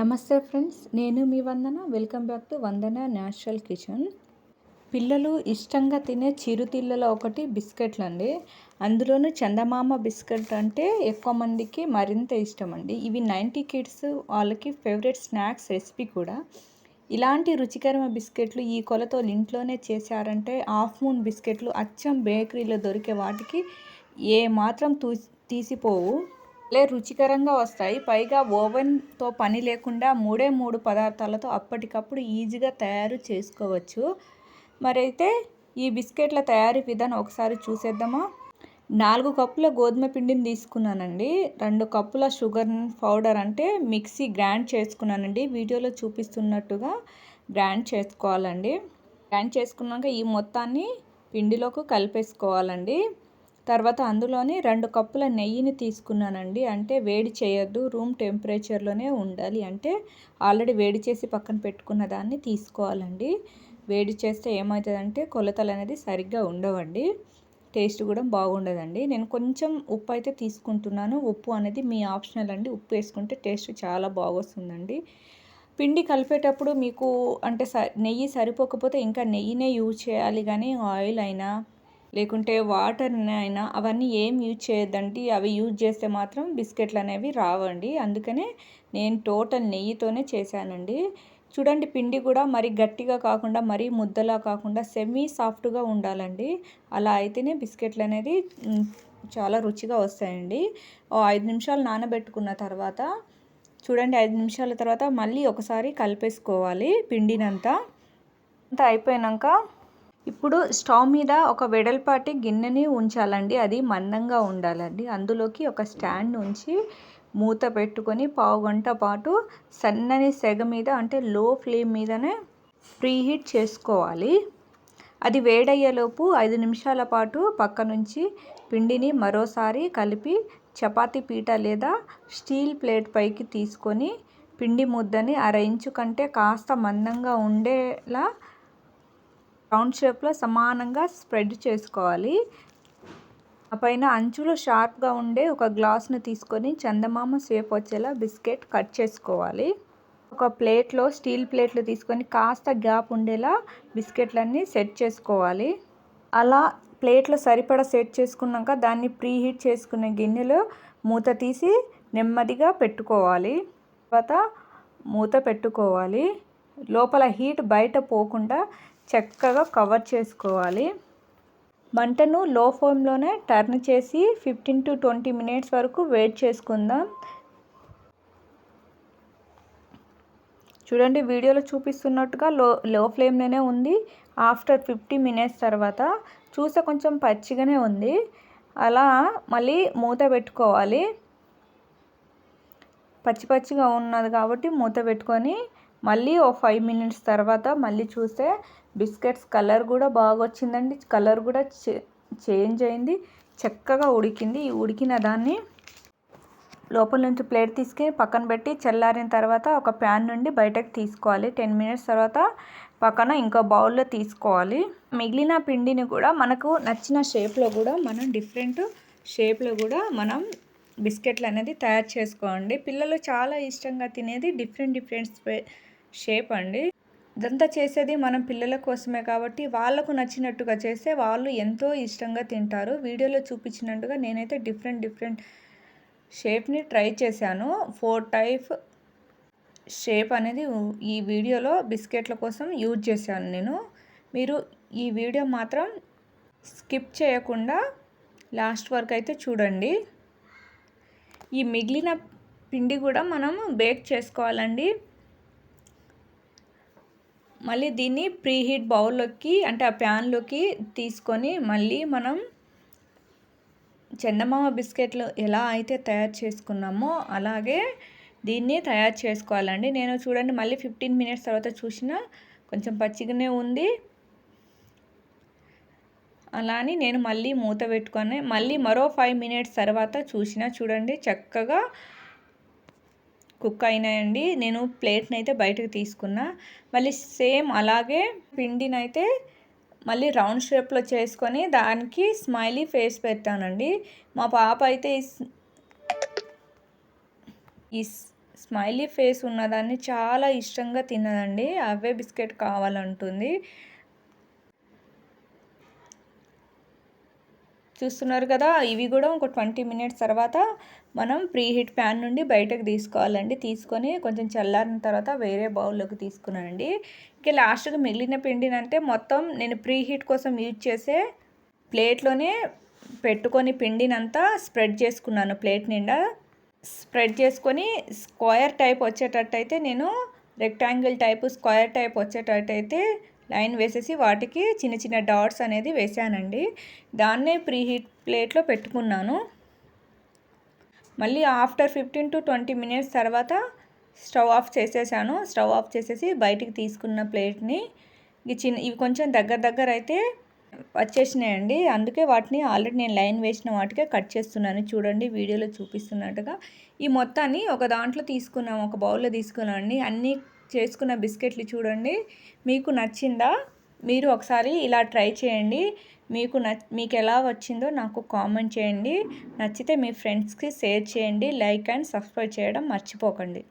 నమస్తే ఫ్రెండ్స్, నేను మీ Vandana. Welcome back to Vandana natural kitchen. పిల్లలు ఇష్టంగా తినే చిరుతిళ్ళలో ఒకటి బిస్కెట్లు అండి. అందులోనూ చందమామ బిస్కెట్ అంటే ఎక్కువ మందికి మరింత ఇష్టం అండి. ఇవి 90 కిడ్స్ వాళ్ళకి ఫేవరెట్ స్నాక్స్ రెసిపీ కూడా. ఇలాంటి రుచికరమైన బిస్కెట్లు ఈ కొలతలు ఇంట్లోనే చేశారంటే హాఫ్ మూన్ బిస్కెట్లు అచ్చం బేకరీలో దొరికే వాటికి ఏ మాత్రం తీసిపోవు. రుచికరంగా వస్తాయి. పైగా ఓవెన్తో పని లేకుండా 3 పదార్థాలతో అప్పటికప్పుడు ఈజీగా తయారు చేసుకోవచ్చు. మరైతే ఈ బిస్కెట్ల తయారీ విధానం ఒకసారి చూసేద్దామా. 4 కప్పుల గోధుమ పిండిని తీసుకున్నానండి. 2 కప్పుల షుగర్ పౌడర్ అంటే మిక్సీ గ్రైండ్ చేసుకున్నానండి. వీడియోలో చూపిస్తున్నట్టుగా గ్రైండ్ చేసుకోవాలండి. గ్రైండ్ చేసుకున్నాక ఈ మొత్తాన్ని పిండిలోకి కలిపేసుకోవాలండి. తర్వాత అందులోని 2 కప్పుల నెయ్యిని తీసుకున్నానండి. అంటే వేడి చేయొద్దు, రూమ్ టెంపరేచర్లోనే ఉండాలి. అంటే ఆల్రెడీ వేడి చేసి పక్కన పెట్టుకున్న దాన్ని తీసుకోవాలండి. వేడి చేస్తే ఏమవుతుందంటే కొలతలు అనేది సరిగ్గా ఉండవండి, టేస్ట్ కూడా బాగుండదండి. నేను కొంచెం ఉప్పు అయితే తీసుకుంటున్నాను. ఉప్పు అనేది మీ ఆప్షనల్ అండి. ఉప్పు వేసుకుంటే టేస్ట్ చాలా బాగొస్తుందండి. పిండి కలిపేటప్పుడు మీకు అంటే నెయ్యి సరిపోకపోతే ఇంకా నెయ్యినే యూజ్ చేయాలి, కానీ ఆయిల్ అయినా లేకుంటే వాటర్ అయినా అవన్నీ ఏం యూజ్ చేయొద్దండి. అవి యూజ్ చేస్తే మాత్రం బిస్కెట్లు అనేవి రావండి. అందుకనే నేను టోటల్ నెయ్యితోనే చేశానండి. చూడండి, పిండి కూడా మరీ గట్టిగా కాకుండా మరీ ముద్దలా కాకుండా సెమీ సాఫ్ట్గా ఉండాలండి. అలా అయితేనే బిస్కెట్లు అనేది చాలా రుచిగా వస్తాయండి. 5 నిమిషాలు నానబెట్టుకున్న తర్వాత చూడండి, 5 నిమిషాల తర్వాత మళ్ళీ ఒకసారి కలిపేసుకోవాలి పిండినంతా. అంతా అయిపోయాక ఇప్పుడు స్టవ్ మీద ఒక వెడల్పాటి గిన్నెని ఉంచాలండి. అది మందంగా ఉండాలండి. అందులోకి ఒక స్టాండ్ ఉంచి మూత పెట్టుకొని పావుగంట పాటు సన్నని సెగ మీద అంటే లో ఫ్లేమ్ మీదనే ప్రీహీట్ చేసుకోవాలి. అది వేడయ్యేలోపు 5 నిమిషాల పాటు పక్క నుంచి పిండిని మరోసారి కలిపి చపాతీ పీట లేదా స్టీల్ ప్లేట్ పైకి తీసుకొని పిండి ముద్దని 1/2 ఇంచు కంటే కాస్త మందంగా ఉండేలా రౌండ్ షేప్లో సమానంగా స్ప్రెడ్ చేసుకోవాలి. ఆ పైన అంచులు షార్ప్గా ఉండే ఒక గ్లాస్ను తీసుకొని చందమామ షేప్ వచ్చేలా బిస్కెట్ కట్ చేసుకోవాలి. ఒక ప్లేట్లో స్టీల్ ప్లేట్లు తీసుకొని కాస్త గ్యాప్ ఉండేలా బిస్కెట్లన్నీ సెట్ చేసుకోవాలి. అలా ప్లేట్లో సరిపడా సెట్ చేసుకున్నాక దాన్ని ప్రీహీట్ చేసుకునే గిన్నెలో మూత తీసి నెమ్మదిగా పెట్టుకోవాలి. తర్వాత మూత పెట్టుకోవాలి. లోపల హీట్ బయట పోకుండా చక్కగా కవర్ చేసుకోవాలి. మంటను లో ఫ్లేమ్లోనే టర్న్ చేసి 15 to 20 మినిట్స్ వరకు వెయిట్ చేసుకుందాం. చూడండి, వీడియోలో చూపిస్తున్నట్టుగా లో ఫ్లేమ్లోనే ఉంది. ఆఫ్టర్ 50 మినిట్స్ తర్వాత చూస్తే కొంచెం పచ్చిగానే ఉంది. అలా మళ్ళీ మూత పెట్టుకోవాలి. పచ్చిగా ఉన్నది కాబట్టి మూత పెట్టుకొని మళ్ళీ 5 మినిట్స్ తర్వాత మళ్ళీ చూస్తే బిస్కెట్స్ కలర్ కూడా బాగా వచ్చిందండి. కలర్ కూడా చేంజ్ అయింది, చక్కగా ఉడికింది. ఈ ఉడికిన దాన్ని లోపల నుంచి ప్లేట్ తీసుకొని పక్కన పెట్టి చల్లారిన తర్వాత ఒక ప్యాన్ నుండి బయటకు తీసుకోవాలి. 10 మినిట్స్ తర్వాత పక్కన ఇంకో బౌల్లో తీసుకోవాలి. మిగిలిన పిండిని కూడా మనకు నచ్చిన షేప్లో కూడా మనం డిఫరెంట్ షేప్లో కూడా మనం బిస్కెట్లు అనేది తయారు చేసుకోండి. పిల్లలు చాలా ఇష్టంగా తినేది డిఫరెంట్ షేప్ అండి. ఇదంతా చేసేది మనం పిల్లల కోసమే కాబట్టి వాళ్ళకు నచ్చినట్టుగా చేస్తే వాళ్ళు ఎంతో ఇష్టంగా తింటారు. వీడియోలో చూపించినట్టుగా నేనైతే డిఫరెంట్ షేప్ని ట్రై చేశాను. 4 టైప్ షేప్ అనేది ఈ వీడియోలో బిస్కెట్ల కోసం యూజ్ చేశాను నేను. మీరు ఈ వీడియో మాత్రం స్కిప్ చేయకుండా లాస్ట్ వరకు అయితే చూడండి. ఈ మిగిలిన పిండి కూడా మనం బేక్ చేసుకోవాలండి. మళ్ళీ దీన్ని ప్రీహీట్ బౌల్లోకి అంటే ఆ ప్యాన్లోకి తీసుకొని మళ్ళీ మనం చందమామ బిస్కెట్లు ఎలా అయితే తయారు చేసుకున్నామో అలాగే దీన్ని తయారు చేసుకోవాలండి. నేను చూడండి మళ్ళీ 15 మినిట్స్ తర్వాత చూసినా కొంచెం పచ్చిగానే ఉంది. అలా అని నేను మళ్ళీ మూత పెట్టుకొని మళ్ళీ మరో 5 మినిట్స్ తర్వాత చూడండి చక్కగా కుక్ అయినాయండి. నేను ప్లేట్ని అయితే బయటకు తీసుకున్నా. మళ్ళీ సేమ్ అలాగే పిండిని అయితే మళ్ళీ రౌండ్ షేప్లో చేసుకొని దానికి స్మైలీ ఫేస్ పెట్టానండి. మా పాప అయితే ఈ స్మైలీ ఫేస్ ఉన్నదాన్ని చాలా ఇష్టంగా తిన్నదండి. అవే బిస్కెట్ కావాలంటుంది. చూస్తున్నారు కదా, ఇవి కూడా ఒక 20 మినిట్స్ తర్వాత మనం ప్రీ హీట్ ప్యాన్ నుండి బయటకు తీసుకోవాలండి. తీసుకొని కొంచెం చల్లారిన తర్వాత వేరే బౌల్లోకి తీసుకున్నానండి. ఇక లాస్ట్గా మిగిలిన పిండినంటే మొత్తం నేను ప్రీ హీట్ కోసం యూజ్ చేసే ప్లేట్లోనే పెట్టుకొని పిండినంతా స్ప్రెడ్ చేసుకున్నాను. ప్లేట్ నిండా స్ప్రెడ్ చేసుకొని స్క్వేర్ టైప్ వచ్చేటట్టయితే నేను రెక్టాంగిల్ టైపు స్క్వేర్ టైప్ వచ్చేటట్టయితే లైన్ వేసేసి వాటికి చిన్న చిన్న డాట్స్ అనేది వేసానండి. దాన్నే ప్రీ హీట్ ప్లేట్లో పెట్టుకున్నాను. మళ్ళీ ఆఫ్టర్ 15 to 20 మినిట్స్ తర్వాత స్టవ్ ఆఫ్ చేసేసాను. స్టవ్ ఆఫ్ చేసేసి బయటికి తీసుకున్న ప్లేట్ని ఇవి కొంచెం దగ్గర అయితే వచ్చేసినాయండి. అందుకే వాటిని ఆల్రెడీ నేను లైన్ వేసిన వాటికే కట్ చేస్తున్నాను. చూడండి వీడియోలో చూపిస్తున్నట్టుగా. ఈ మొత్తాన్ని ఒక దాంట్లో తీసుకున్నాం, ఒక బౌల్లో తీసుకున్నామండి. అన్నీ చేసుకున్న బిస్కెట్లు చూడండి. మీకు నచ్చిందా? మీరు ఒకసారి ఇలా ట్రై చేయండి. మీకు ఎలా వచ్చిందో నాకు కామెంట్ చేయండి. నచ్చితే మీ ఫ్రెండ్స్కి షేర్ చేయండి. లైక్ అండ్ సబ్స్క్రైబ్ చేయడం మర్చిపోకండి.